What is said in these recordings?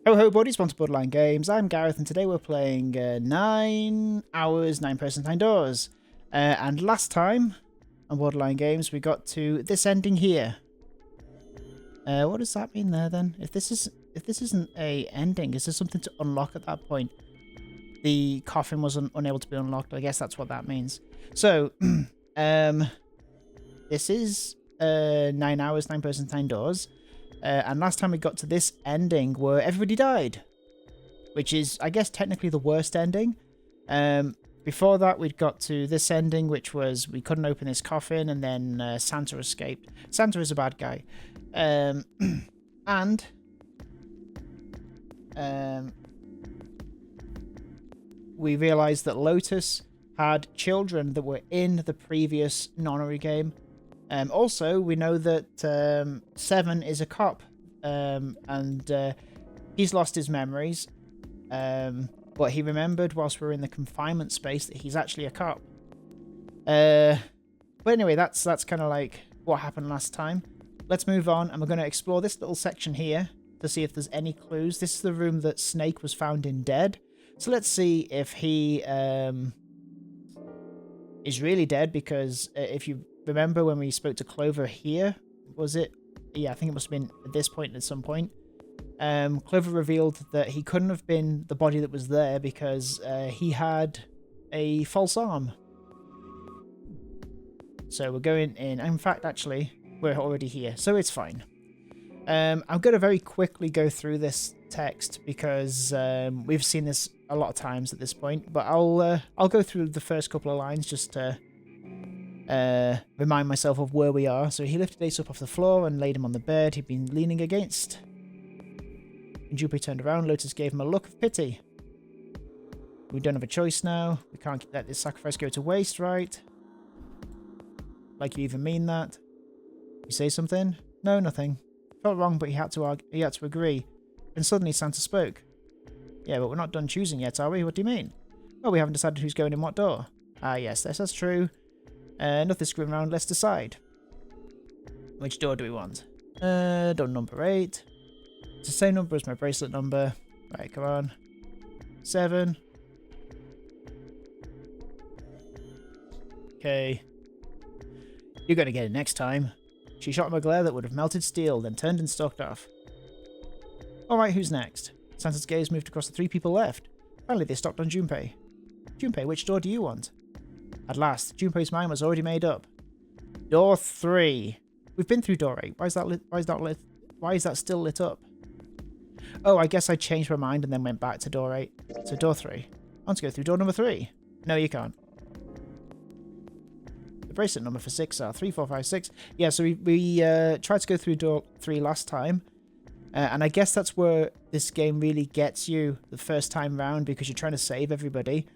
Ho ho buddies, sponsor Borderline Games. I'm Gareth and today we're playing 9 hours, 9 persons, 9 doors. And last time on Borderline Games we got to this ending here. What does that mean there then? If this isn't a ending, is there something to unlock at that point? The coffin was unable to be unlocked. I guess that's what that means. So, this is 9 hours, 9 persons, 9 doors. And last time we got to this ending where everybody died, which is, I guess, technically the worst ending. Before that, we'd got to this ending, which was we couldn't open this coffin, and then Santa escaped. Santa is a bad guy. We realized that Lotus had children that were in the previous Nonary game. Also, we know that Seven is a cop, and he's lost his memories, but he remembered whilst we were in the confinement space that he's actually a cop. But anyway, that's kind of like what happened last time. Let's move on, and we're going to explore this little section here to see if there's any clues. This is the room that Snake was found in dead, so let's see if he is really dead, because if you remember when we spoke to Clover here, was it? Yeah, I think it must have been at this point at some point. Clover revealed that he couldn't have been the body that was there because he had a false arm. So we're going in. In fact, actually, we're already here, so it's fine. I'm going to very quickly go through this text because we've seen this a lot of times at this point, but I'll go through the first couple of lines just to remind myself of where we are. So he lifted Ace up off the floor and laid him on the bed he'd been leaning against. When Junpei turned around, Lotus gave him a look of pity. We don't have a choice now. We can't let this sacrifice go to waste, right? Like you even mean that? You say something? No, nothing. Felt wrong, but he had to agree. And suddenly Santa spoke. Yeah, but we're not done choosing yet, are we? What do you mean? Well, we haven't decided who's going in what door. Ah, yes, that's true. Nothing screwing around, let's decide. Which door do we want? Door number 8. It's the same number as my bracelet number. Right, come on. 7. Okay. You're gonna get it next time. She shot him a glare that would have melted steel, then turned and stalked off. Alright, who's next? Santa's gaze moved across the 3 people left. Finally, they stopped on Junpei. Junpei, which door do you want? At last, Junpei's mind was already made up. Door 3. We've been through door 8. Why is that still lit up? Oh, I guess I changed my mind and then went back to door 8. So door 3. I want to go through door number 3. No, you can't. The bracelet number for 6 are 3456. Yeah, so we tried to go through door 3 last time. And I guess that's where this game really gets you the first time round, because you're trying to save everybody.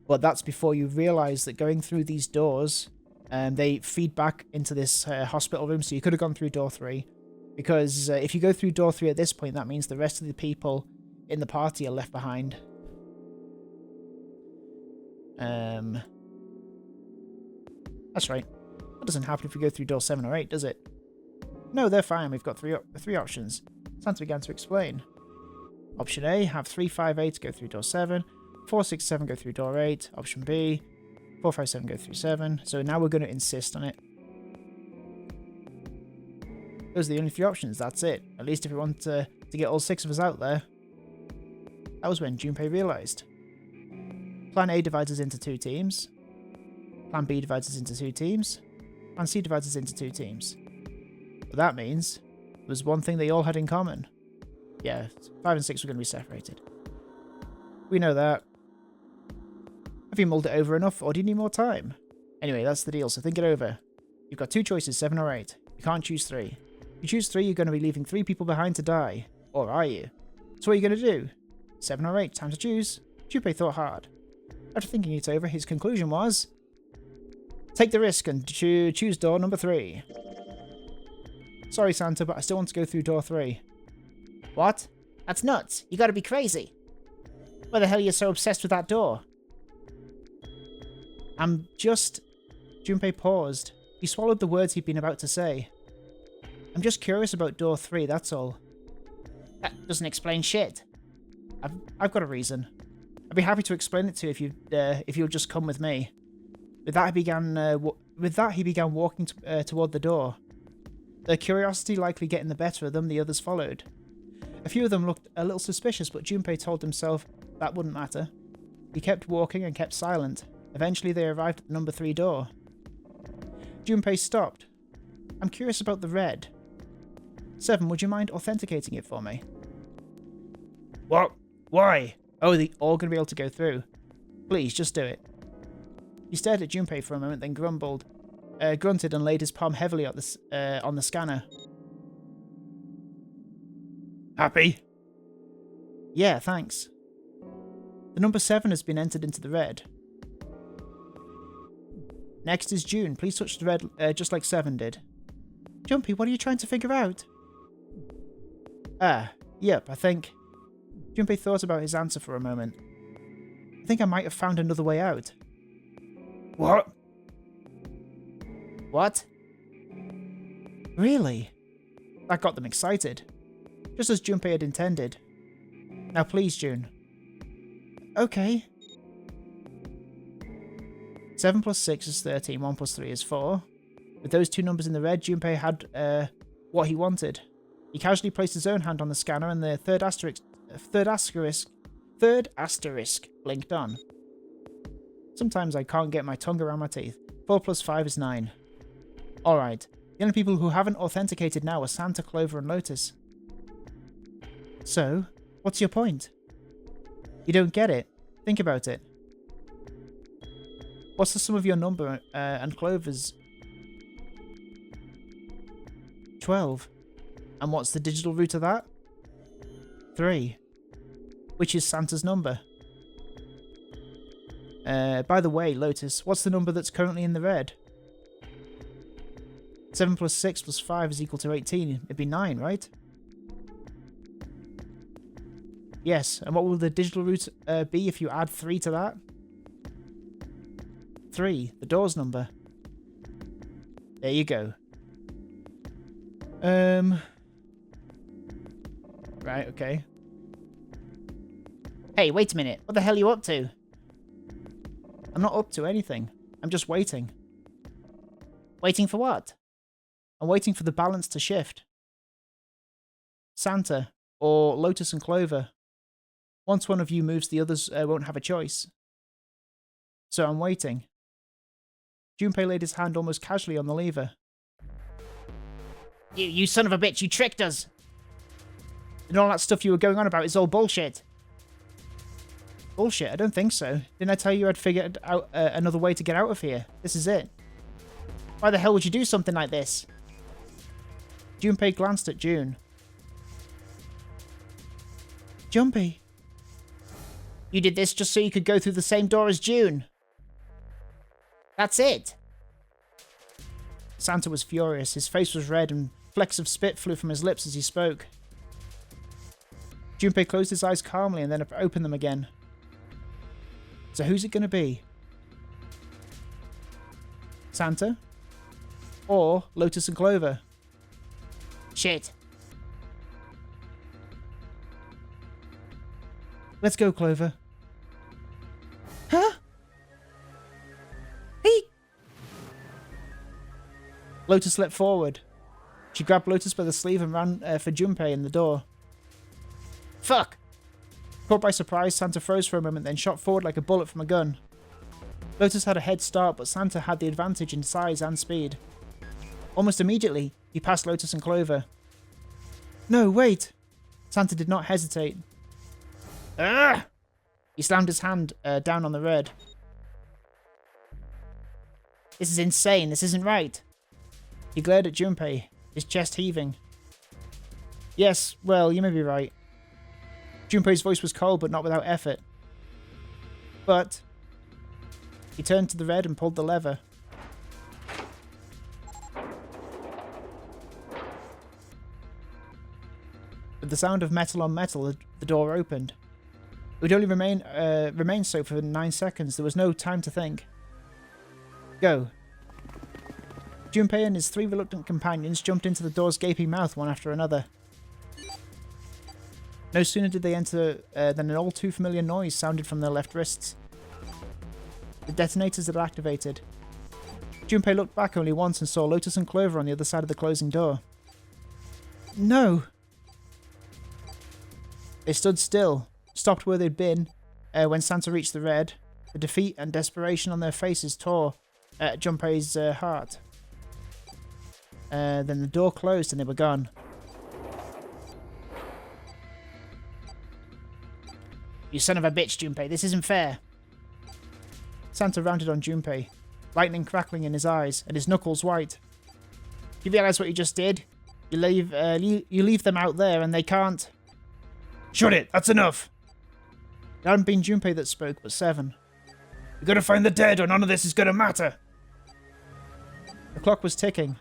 But that's before you realise that going through these doors, they feed back into this hospital room, so you could have gone through door 3. Because if you go through door 3 at this point, that means the rest of the people in the party are left behind. That's right. That doesn't happen if we go through door 7 or 8, does it? No, they're fine. We've got three options. Santa began to explain. Option A, have 358 go through door 7. 467 go through door 8. Option B, 457 go through 7. So now we're going to insist on it. Those are the only 3 options, that's it. At least if we want to get all 6 of us out there. That was when Junpei realised. Plan A divides us into 2 teams. Plan B divides us into 2 teams. Plan C divides us into 2 teams. But that means there was one thing they all had in common. Yeah, 5 and 6 were going to be separated. We know that. Have you mulled it over enough, or do you need more time? Anyway, that's the deal, so think it over. You've got 2 choices, 7 or 8. You can't choose 3. If you choose 3, you're going to be leaving 3 people behind to die. Or are you? So what are you going to do? 7 or 8, time to choose. Junpei thought hard. After thinking it over, his conclusion was... Take the risk and choose door number 3. Sorry, Santa, but I still want to go through door 3. What? That's nuts. You gotta be crazy. Why the hell are you so obsessed with that door? I'm just... Junpei paused. He swallowed the words he'd been about to say. I'm just curious about door 3, that's all. That doesn't explain shit. I've got a reason. I'd be happy to explain it to you if you'll just come with me. With that, he began walking toward the door. Their curiosity likely getting the better of them, the others followed. A few of them looked a little suspicious, but Junpei told himself that wouldn't matter. He kept walking and kept silent. Eventually, they arrived at the number 3 door. Junpei stopped. I'm curious about the red. 7, would you mind authenticating it for me? What? Why? Oh, they're all going to be able to go through. Please, just do it. He stared at Junpei for a moment, then grunted and laid his palm heavily on the scanner. Happy? Yeah, thanks. The number 7 has been entered into the red. Next is June. Please touch the red just like 7 did. Jumpy, what are you trying to figure out? Yep, I think... Junpei thought about his answer for a moment. I think I might have found another way out. What? What? Really? That got them excited. Just as Junpei had intended. Now please, June. Okay. 7 plus 6 is 13, 1 plus 3 is 4. With those 2 numbers in the red, Junpei had what he wanted. He casually placed his own hand on the scanner and the third asterisk blinked on. Sometimes I can't get my tongue around my teeth. 4 plus 5 is 9. Alright, the only people who haven't authenticated now are Santa, Clover and Lotus. So, what's your point? You don't get it. Think about it. What's the sum of your number and Clover's? 12. And what's the digital root of that? 3. Which is Santa's number. By the way, Lotus, what's the number that's currently in the red? 7 plus 6 plus 5 is equal to 18. It'd be 9, right? Yes, and what will the digital root be if you add 3 to that? 3, the door's number. There you go. Right, okay. Hey, wait a minute. What the hell are you up to? I'm not up to anything. I'm just waiting. Waiting for what? I'm waiting for the balance to shift. Santa, or Lotus and Clover. Once one of you moves, the others won't have a choice. So I'm waiting. Junpei laid his hand almost casually on the lever. You son of a bitch, you tricked us! And all that stuff you were going on about is all bullshit. Bullshit? I don't think so. Didn't I tell you I'd figured out another way to get out of here? This is it. Why the hell would you do something like this? Junpei glanced at June. Junpei. You did this just so you could go through the same door as June. That's it. Santa was furious. His face was red and flecks of spit flew from his lips as he spoke. Junpei closed his eyes calmly and then opened them again. So who's it going to be? Santa? Or Lotus and Clover? Shit. Let's go, Clover. Huh? Hey! Lotus leapt forward. She grabbed Lotus by the sleeve and ran for Junpei in the door. Fuck! Caught by surprise, Santa froze for a moment, then shot forward like a bullet from a gun. Lotus had a head start, but Santa had the advantage in size and speed. Almost immediately, he passed Lotus and Clover. No, wait! Santa did not hesitate. Ugh! He slammed his hand down on the red. This is insane. This isn't right. He glared at Junpei, his chest heaving. Yes, well, you may be right. Junpei's voice was cold, but not without effort. But he turned to the red and pulled the lever. With the sound of metal on metal, the door opened. It would only remain so for 9 seconds. There was no time to think. Go. Junpei and his 3 reluctant companions jumped into the door's gaping mouth one after another. No sooner did they enter than an all too familiar noise sounded from their left wrists. The detonators had activated. Junpei looked back only once and saw Lotus and Clover on the other side of the closing door. No! They stood still, stopped where they'd been when Santa reached the red. The defeat and desperation on their faces tore at Junpei's heart. Then the door closed and they were gone. You son of a bitch, Junpei, this isn't fair. Santa rounded on Junpei, lightning crackling in his eyes and his knuckles white. You realise what you just did? You leave them out there and they can't... Shut it! That's enough! It hadn't been Junpei that spoke, but Seven. We gotta find the dead or none of this is gonna matter! The clock was ticking.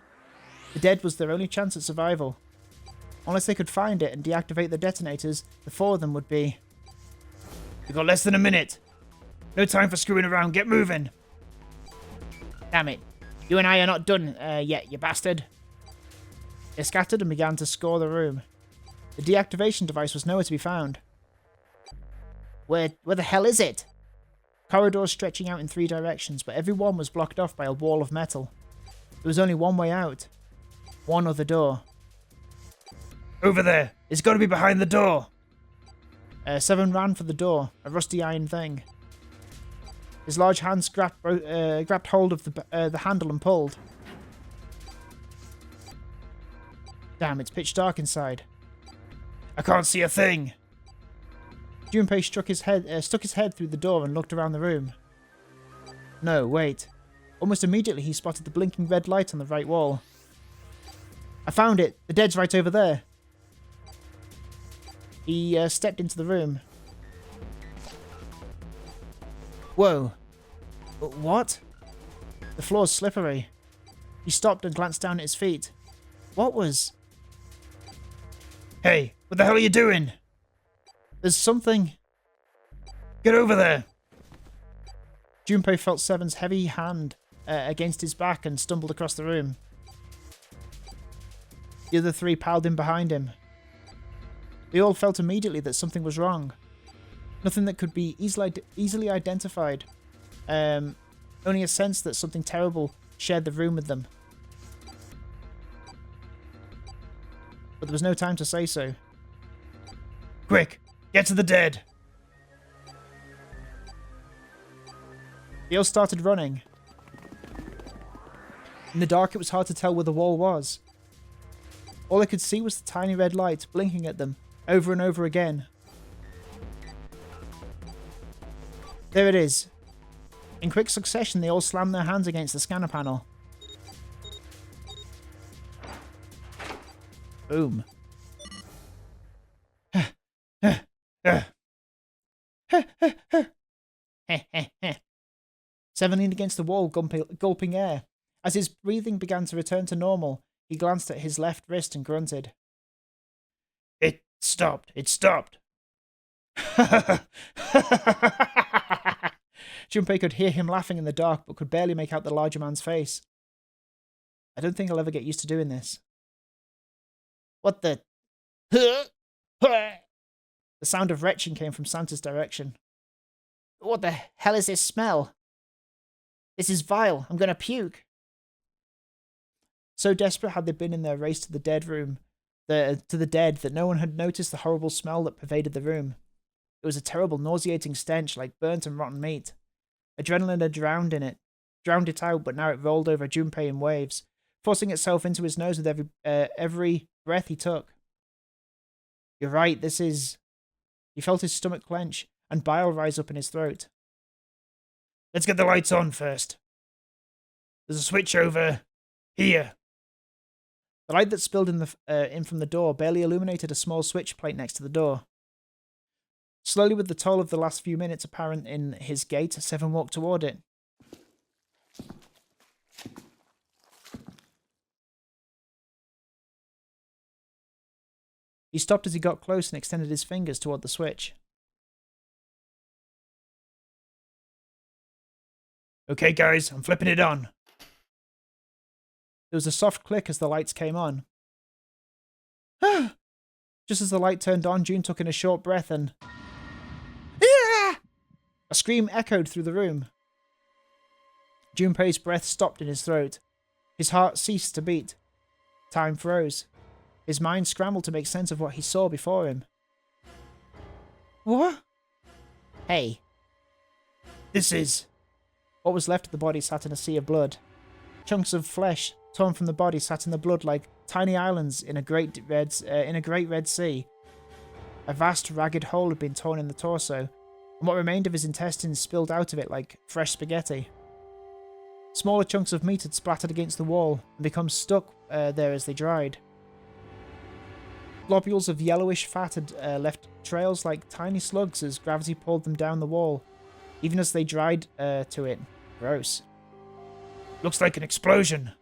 The dead was their only chance at survival. Unless they could find it and deactivate the detonators, the four of them would be... We've got less than a minute. No time for screwing around. Get moving. Damn it. You and I are not done yet, you bastard. They scattered and began to score the room. The deactivation device was nowhere to be found. Where the hell is it? Corridors stretching out in 3 directions, but every one was blocked off by a wall of metal. There was only one way out. One other door. Over there. It's got to be behind the door. Seven ran for the door, a rusty iron thing. His large hands grabbed hold of the handle and pulled. Damn, it's pitch dark inside. I can't see a thing. Junpei stuck his head through the door and looked around the room. No, wait. Almost immediately he spotted the blinking red light on the right wall. I found it. The dead's right over there. He stepped into the room. Whoa. What? The floor's slippery. He stopped and glanced down at his feet. What was... Hey, what the hell are you doing? There's something... Get over there! Junpei felt Seven's heavy hand against his back and stumbled across the room. The other 3 piled in behind him. They all felt immediately that something was wrong. Nothing that could be easily identified. Only a sense that something terrible shared the room with them. But there was no time to say so. Quick! Get to the dead! They all started running. In the dark, it was hard to tell where the wall was. All they could see was the tiny red light blinking at them, over and over again. There it is. In quick succession, they all slammed their hands against the scanner panel. Boom. Seven leaned against the wall, gulping air. As his breathing began to return to normal, he glanced at his left wrist and grunted. It stopped. It stopped. Junpei could hear him laughing in the dark, but could barely make out the larger man's face. I don't think I'll ever get used to doing this. What the... The sound of retching came from Santa's direction. What the hell is this smell? This is vile. I'm gonna puke. So desperate had they been in their race to the dead room, to the dead, that no one had noticed the horrible smell that pervaded the room. It was a terrible, nauseating stench like burnt and rotten meat. Adrenaline had drowned it out, but now it rolled over Junpei in waves, forcing itself into his nose with every breath he took. You're right, this is... He felt his stomach clench, and bile rise up in his throat. Let's get the lights on first. There's a switch over here. The light that spilled in from the door barely illuminated a small switch plate next to the door. Slowly, with the toll of the last few minutes apparent in his gait, Seven walked toward it. He stopped as he got close and extended his fingers toward the switch. Okay, guys, I'm flipping it on. There was a soft click as the lights came on. Just as the light turned on, June took in a short breath and... Ah! A scream echoed through the room. Junpei's breath stopped in his throat. His heart ceased to beat. Time froze. His mind scrambled to make sense of what he saw before him. What? Hey. This is... What was left of the body sat in a sea of blood. Chunks of flesh torn from the body sat in the blood like tiny islands in a great red sea. A vast ragged hole had been torn in the torso, and what remained of his intestines spilled out of it like fresh spaghetti. Smaller chunks of meat had splattered against the wall and become stuck there as they dried. Globules of yellowish fat had left trails like tiny slugs as gravity pulled them down the wall, even as they dried to it. Gross. Looks like an explosion.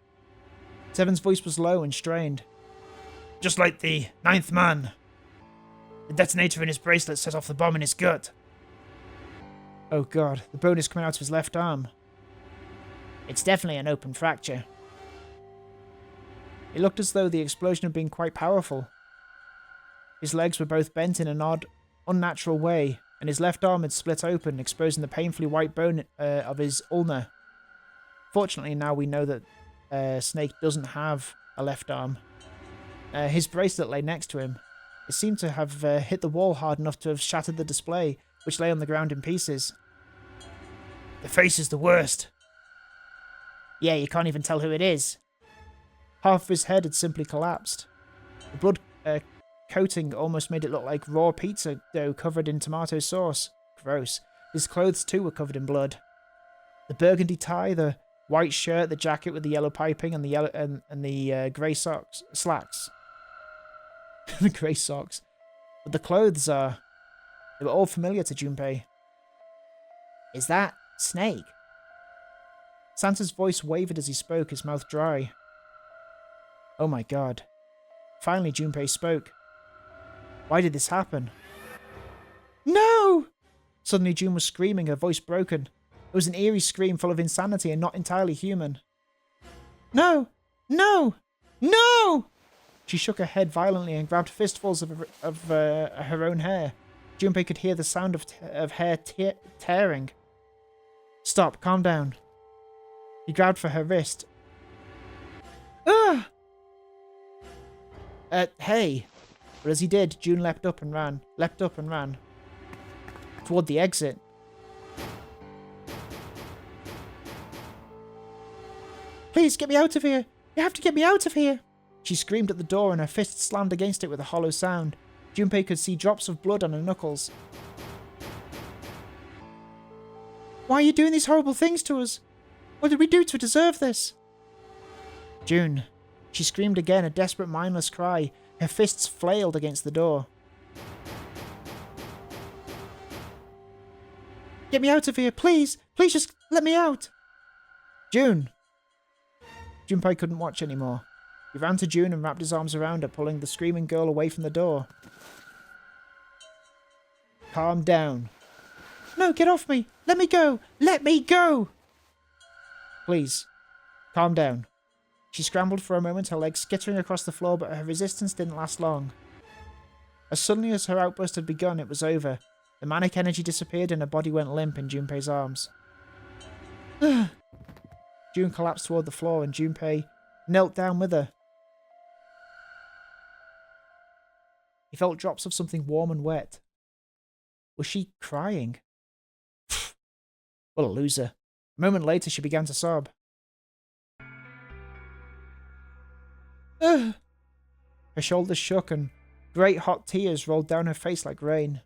Seven's voice was low and strained. Just like the ninth man. The detonator in his bracelet set off the bomb in his gut. Oh god, the bone is coming out of his left arm. It's definitely an open fracture. It looked as though the explosion had been quite powerful. His legs were both bent in an odd, unnatural way, and his left arm had split open, exposing the painfully white bone of his ulna. Fortunately, now we know that Snake doesn't have a left arm. His bracelet lay next to him. It seemed to have hit the wall hard enough to have shattered the display, which lay on the ground in pieces. The face is the worst. Yeah, you can't even tell who it is. Half of his head had simply collapsed. The blood coating almost made it look like raw pizza dough covered in tomato sauce. Gross. His clothes too were covered in blood. The burgundy tie, the white shirt, the jacket with the yellow piping, and the grey slacks. The grey socks. But the clothes they were all familiar to Junpei. Is that Snake? Santa's voice wavered as he spoke, his mouth dry. Oh my god. Finally, Junpei spoke. Why did this happen? No! Suddenly, June was screaming, her voice broken. It was an eerie scream full of insanity and not entirely human. No! No! No! She shook her head violently and grabbed fistfuls of her own hair. Junpei could hear the sound of hair tearing. Stop, calm down. He grabbed for her wrist. Ugh! Hey. But as he did, June leapt up and ran. Toward the exit. Please, get me out of here! You have to get me out of here! She screamed at the door and her fist slammed against it with a hollow sound. Junpei could see drops of blood on her knuckles. Why are you doing these horrible things to us? What did we do to deserve this? June. She screamed again, a desperate, mindless cry. Her fists flailed against the door. Get me out of here, please! Please just let me out! June! Junpei couldn't watch anymore. He ran to June and wrapped his arms around her, pulling the screaming girl away from the door. Calm down. No, get off me! Let me go! Let me go! Please, calm down. She scrambled for a moment, her legs skittering across the floor, but her resistance didn't last long. As suddenly as her outburst had begun, it was over. The manic energy disappeared and her body went limp in Junpei's arms. June collapsed toward the floor and Junpei knelt down with her. He felt drops of something warm and wet. Was she crying? What a loser. A moment later, she began to sob. Ugh. Her shoulders shook and great hot tears rolled down her face like rain.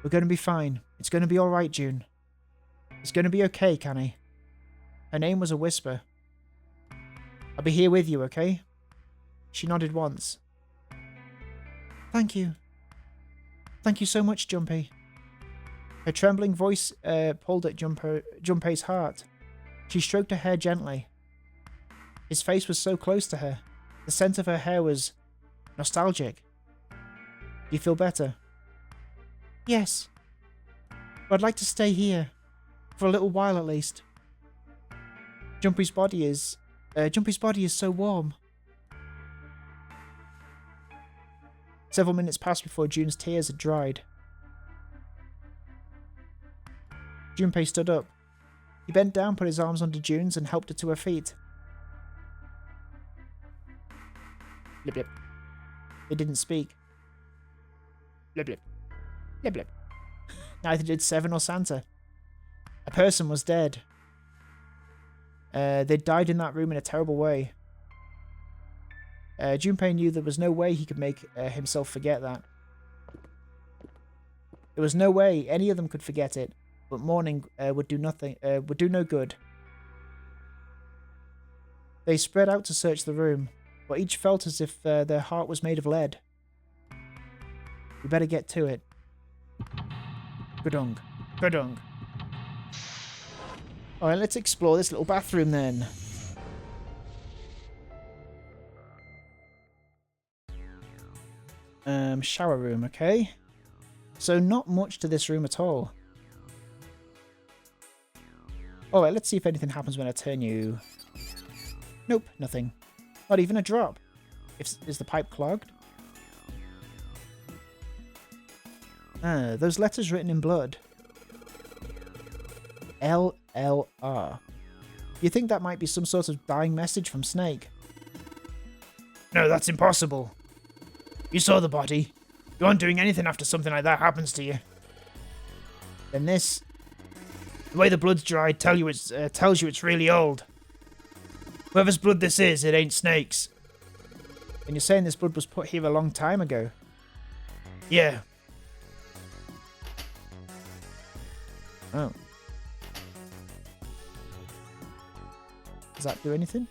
We're going to be fine. It's going to be alright, June. It's going to be okay, Canny. Her name was a whisper. I'll be here with you, okay? She nodded once. Thank you. Thank you so much, Junpei. Her trembling voice pulled at Junpei's heart. She stroked her hair gently. His face was so close to her. The scent of her hair was nostalgic. Do you feel better? Yes. But I'd like to stay here. For a little while at least. Junpei's body is so warm. Several minutes passed before June's tears had dried. Junpei stood up. He bent down, put his arms under June's, and helped her to her feet. Blip blip. They didn't speak. Blip blip. Blip blip. Neither did Seven or Santa. A person was dead. They died in that room in a terrible way. Junpei knew there was no way he could make himself forget that. There was no way any of them could forget it, but mourning would do no good. They spread out to search the room, but each felt as if their heart was made of lead. We better get to it. Gudung. Gudung. Alright, let's explore this little bathroom then. Shower room, okay. So not much to this room at all. Alright, let's see if anything happens when I turn you. Nope, nothing. Not even a drop. Is the pipe clogged? Ah, those letters written in blood. LLR. You think that might be some sort of dying message from Snake? No, that's impossible. You saw the body. You aren't doing anything after something like that happens to you. Then this... The way the blood's dried tells you it's really old. Whoever's blood this is, it ain't Snake's. And you're saying this blood was put here a long time ago? Yeah. Oh. Does that do anything?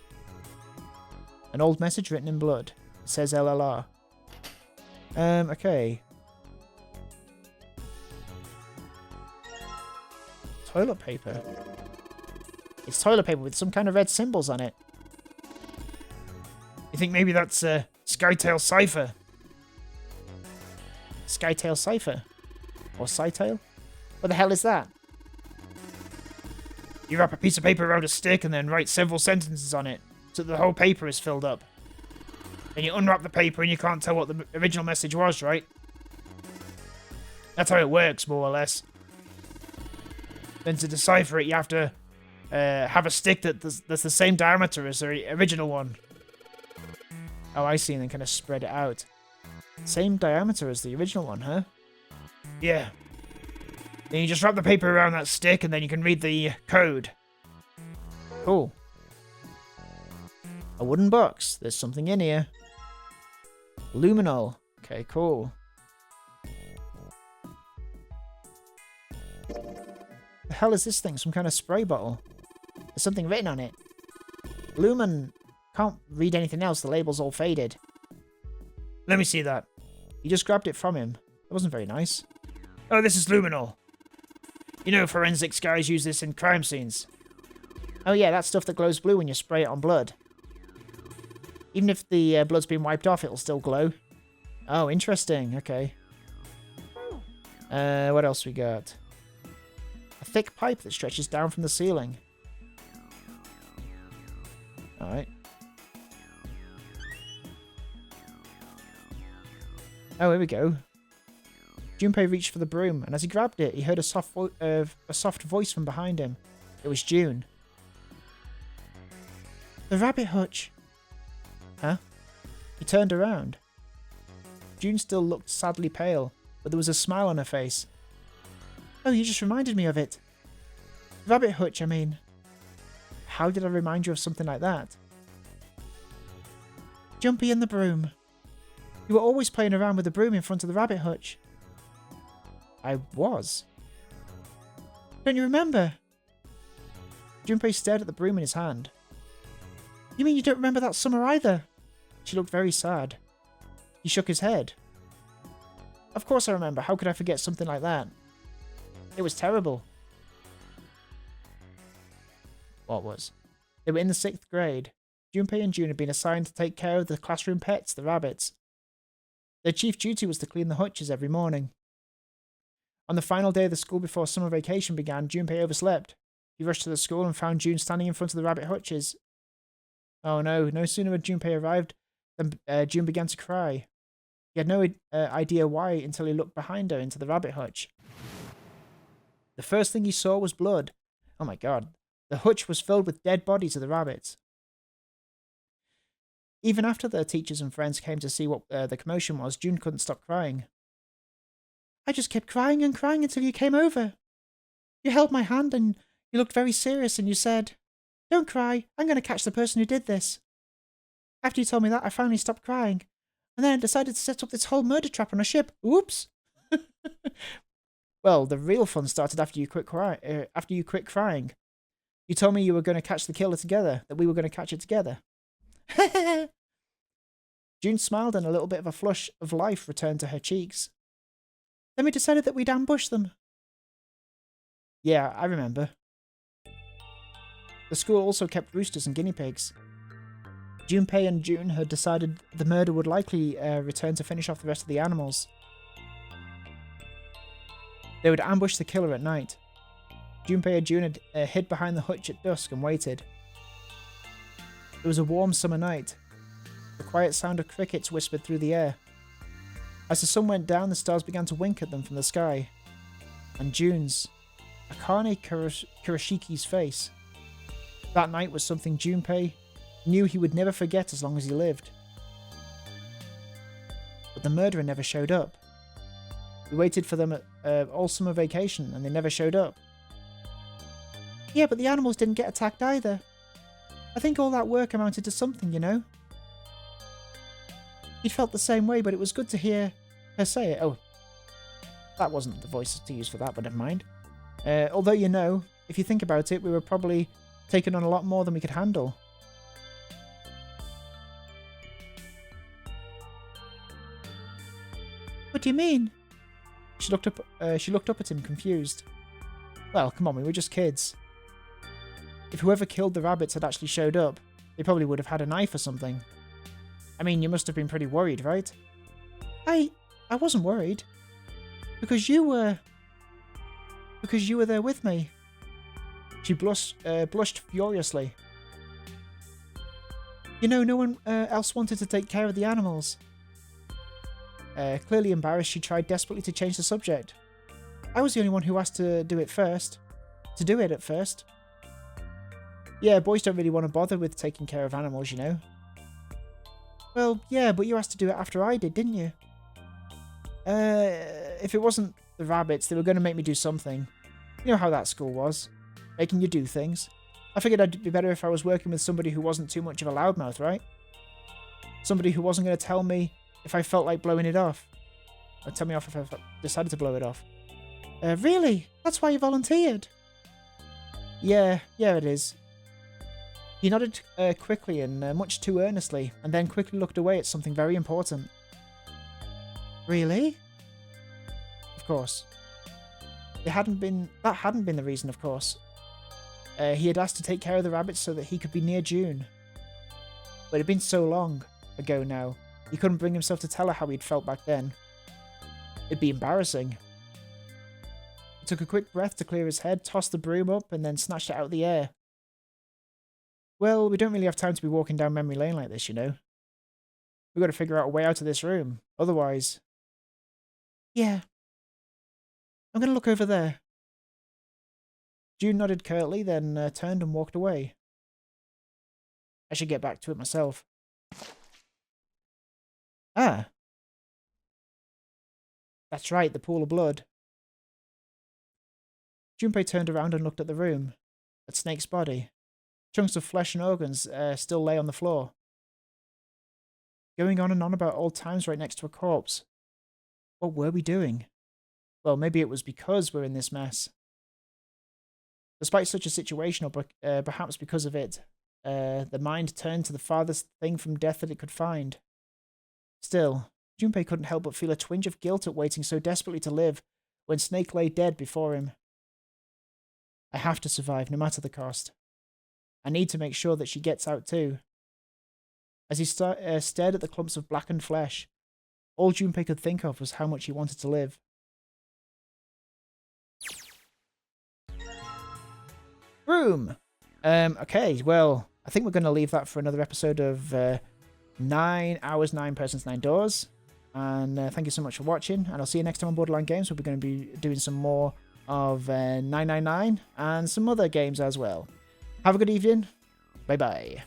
An old message written in blood. It says LLR. Okay. Toilet paper. It's toilet paper with some kind of red symbols on it. You think maybe that's a Skytail cipher? Skytail cipher? Or Scytail? What the hell is that? You wrap a piece of paper around a stick and then write several sentences on it, so that the whole paper is filled up. Then you unwrap the paper and you can't tell what the original message was, right? That's how it works, more or less. Then to decipher it, you have to have a stick that's the same diameter as the original one. Oh, I see, and then kind of spread it out. Same diameter as the original one, huh? Yeah. Then you just wrap the paper around that stick and then you can read the code. Cool. A wooden box. There's something in here. Luminol. Okay, cool. The hell is this thing? Some kind of spray bottle. There's something written on it. Lumen. Can't read anything else. The label's all faded. Let me see that. You just grabbed it from him. That wasn't very nice. Oh, this is luminol. You know, forensics guys use this in crime scenes. Oh yeah, that stuff that glows blue when you spray it on blood. Even if the blood's been wiped off, it'll still glow. Oh, interesting. Okay. What else we got? A thick pipe that stretches down from the ceiling. Alright. Oh, here we go. Junpei reached for the broom, and as he grabbed it, he heard a soft voice from behind him. It was June. The rabbit hutch. Huh? He turned around. June still looked sadly pale, but there was a smile on her face. Oh, you just reminded me of it. Rabbit hutch, I mean. How did I remind you of something like that? Jumpy and the broom. You were always playing around with the broom in front of the rabbit hutch. I was. Don't you remember? Junpei stared at the broom in his hand. You mean you don't remember that summer either? She looked very sad. He shook his head. Of course I remember. How could I forget something like that? It was terrible. What was? They were in the 6th grade. Junpei and June had been assigned to take care of the classroom pets, the rabbits. Their chief duty was to clean the hutches every morning. On the final day of the school before summer vacation began, Junpei overslept. He rushed to the school and found June standing in front of the rabbit hutches. Oh no, no sooner had Junpei arrived than June began to cry. He had no idea why until he looked behind her into the rabbit hutch. The first thing he saw was blood. Oh my god. The hutch was filled with dead bodies of the rabbits. Even after their teachers and friends came to see what the commotion was, June couldn't stop crying. I just kept crying and crying until you came over. You held my hand and you looked very serious and you said, "Don't cry, I'm going to catch the person who did this." After you told me that, I finally stopped crying. And then I decided to set up this whole murder trap on a ship. Oops. Well, the real fun started after you quit crying. You told me you were going to catch the killer together, that we were going to catch it together. June smiled and a little bit of a flush of life returned to her cheeks. Then we decided that we'd ambush them. Yeah, I remember. The school also kept roosters and guinea pigs. Junpei and June had decided the murder would likely return to finish off the rest of the animals. They would ambush the killer at night. Junpei and June had hid behind the hutch at dusk and waited. It was a warm summer night. The quiet sound of crickets whispered through the air. As the sun went down, the stars began to wink at them from the sky. And June's, Akane Kuroshiki's face. That night was something Junpei knew he would never forget as long as he lived. But the murderer never showed up. We waited for them at all summer vacation and they never showed up. Yeah, but the animals didn't get attacked either. I think all that work amounted to something, you know? He'd felt the same way, but it was good to hear her say it. Oh, that wasn't the voice to use for that, but never mind. Although, you know, if you think about it, we were probably taking on a lot more than we could handle. What do you mean? She looked up at him, confused. Well, come on, we were just kids. If whoever killed the rabbits had actually showed up, they probably would have had a knife or something. I mean, you must have been pretty worried, right? I wasn't worried. Because you were there with me. She blushed furiously. You know, no one else wanted to take care of the animals. Clearly embarrassed, she tried desperately to change the subject. I was the only one who asked to do it first. Yeah, boys don't really want to bother with taking care of animals, you know. Well, yeah, but you asked to do it after I did, didn't you? If it wasn't the rabbits, they were going to make me do something. You know how that school was. Making you do things. I figured I'd be better if I was working with somebody who wasn't too much of a loudmouth, right? Somebody who wasn't going to tell me if I felt like blowing it off. Or tell me off if I decided to blow it off. Really? That's why you volunteered? Yeah, it is. He nodded quickly and much too earnestly, and then quickly looked away at something very important. Really? Of course. That hadn't been the reason, of course. He had asked to take care of the rabbits so that he could be near June. But it had been so long ago now, he couldn't bring himself to tell her how he'd felt back then. It'd be embarrassing. He took a quick breath to clear his head, tossed the broom up, and then snatched it out of the air. Well, we don't really have time to be walking down memory lane like this, you know. We've got to figure out a way out of this room. Otherwise... Yeah. I'm going to look over there. June nodded curtly, then turned and walked away. I should get back to it myself. Ah. That's right, the pool of blood. Junpei turned around and looked at the room. At Snake's body. Chunks of flesh and organs still lay on the floor. Going on and on about old times right next to a corpse. What were we doing? Well, maybe it was because we're in this mess. Despite such a situation, or perhaps because of it, the mind turned to the farthest thing from death that it could find. Still, Junpei couldn't help but feel a twinge of guilt at waiting so desperately to live when Snake lay dead before him. I have to survive, no matter the cost. I need to make sure that she gets out too. As he stared at the clumps of blackened flesh, all Junpei could think of was how much he wanted to live. Room! Okay, well, I think we're going to leave that for another episode of 9 Hours, 9 Persons, 9 Doors. And thank you so much for watching. And I'll see you next time on Borderline Games. We're going to be doing some more of 999 and some other games as well. Have a good evening. Bye-bye.